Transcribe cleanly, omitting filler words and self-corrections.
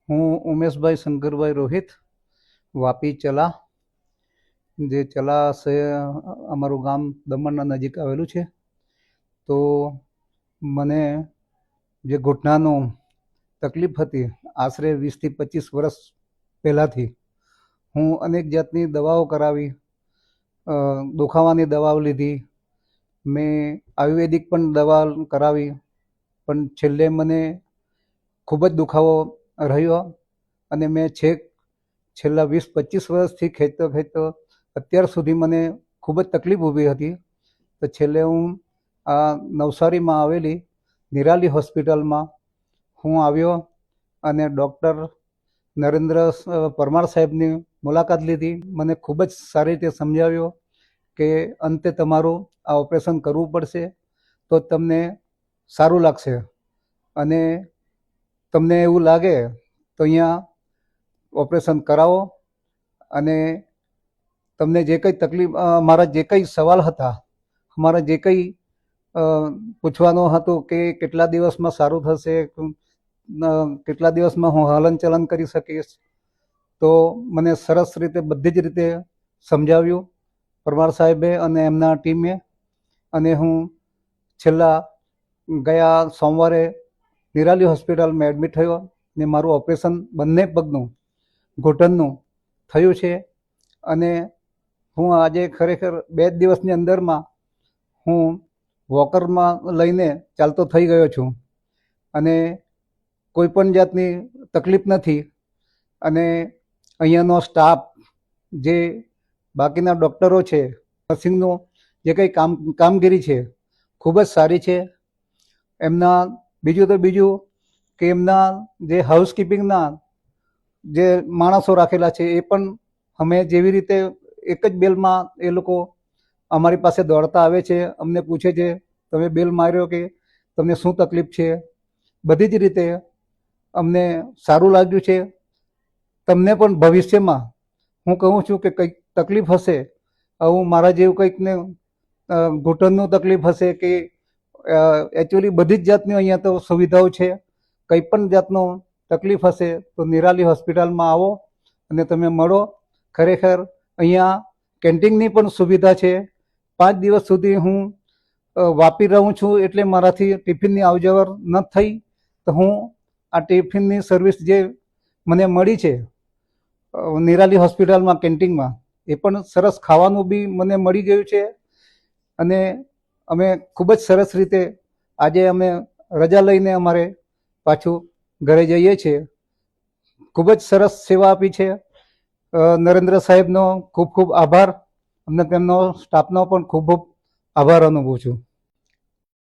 હું ઉમેશભાઈ શંકરભાઈ રોહિત, વાપી ચલા. જે ચલા છે અમારું ગામ દમણના નજીક આવેલું છે. તો મને જે ઘૂંટણાનું તકલીફ હતી આશરે 20 થી 25 વર્ષ પહેલાંથી, હું અનેક જાતની દવાઓ કરાવી, દુખાવાની દવાઓ લીધી, મેં આયુર્વેદિક પણ દવા કરાવી, પણ છેલ્લે મને ખૂબ જ દુખાવો રહ્યો અને મેં છેલ્લા 20-25 વર્ષથી ખેંચતો અત્યાર સુધી મને ખૂબ જ તકલીફ ઊભી હતી. તો છેલ્લે હું આ નવસારીમાં આવેલી નિરાલી હોસ્પિટલમાં હું આવ્યો અને ડૉક્ટર નરેન્દ્ર પરમાર સાહેબની મુલાકાત લીધી. મને ખૂબ જ સારી રીતે સમજાવ્યો કે અંતે તમારું આ ઓપરેશન કરવું પડશે તો તમને સારું લાગશે, અને તમને એવું લાગે તો અહીંયા ઓપરેશન કરાવો, અને તમને જે કંઈ તકલીફ, મારા જે કંઈ સવાલ હતા, મારા જે કંઈ પૂછવાનું હતું કે કેટલા દિવસમાં સારું થશે, કેટલા દિવસમાં હું હલનચલન કરી શકીશ, તો મને સરસ રીતે બધી જ રીતે સમજાવ્યું પરમાર સાહેબે અને એમના ટીમે. અને હું છેલ્લા ગયા સોમવારે નિરાલી હોસ્પિટલમાં એડમિટ થયો ને મારું ઓપરેશન બંને પગનું, ઘૂંટણનું થયું છે. અને હું આજે ખરેખર 2 દિવસની અંદરમાં હું વોકરમાં લઈને ચાલતો થઈ ગયો છું, અને કોઈ પણ જાતની તકલીફ નથી. અને અહીંયાનો સ્ટાફ, જે બાકીના ડૉક્ટરો છે, નર્સિંગનું જે કંઈ કામગીરી છે ખૂબ જ સારી છે. એમના બીજું કે એમના જે હાઉસકીપિંગના જે માણસો રાખેલા છે એ પણ અમે જેવી રીતે એક જ બેલમાં એ લોકો અમારી પાસે દોડતા આવે છે, અમને પૂછે છે તમે બેલ માર્યો કે તમને શું તકલીફ છે. બધી જ રીતે અમને સારું લાગ્યું છે. તમને પણ ભવિષ્યમાં હું કહું છું કે કંઈક તકલીફ હશે, હું મારા જેવું કંઈકને ઘૂંટણનું તકલીફ હશે કે એકચ્યુઅલી બધી જ જાતની અહીંયા તો સુવિધાઓ છે. કંઈ પણ જાતનો તકલીફ હશે તો નિરાલી હોસ્પિટલમાં આવો અને તમે મળો. ખરેખર અહીંયા કેન્ટીનની પણ સુવિધા છે. 5 દિવસ સુધી હું વાપી રહું છું, એટલે મારાથી ટિફિનની આવજવર ન થઈ, તો હું આ ટિફિનની સર્વિસ જે મને મળી છે નિરાલી હોસ્પિટલમાં કેન્ટીનમાં, એ પણ સરસ ખાવાનું બી મને મળી ગયું છે. અને અમે ખૂબ જ સરસ રીતે આજે અમે રજા લઈને અમારે પાછું ઘરે જઈએ છીએ. ખૂબ જ સરસ સેવા આપી છે. નરેન્દ્ર સાહેબનો ખૂબ ખૂબ આભાર. અમને તેમનો સ્ટાફનો પણ ખૂબ ખૂબ આભાર અનુભવું છું.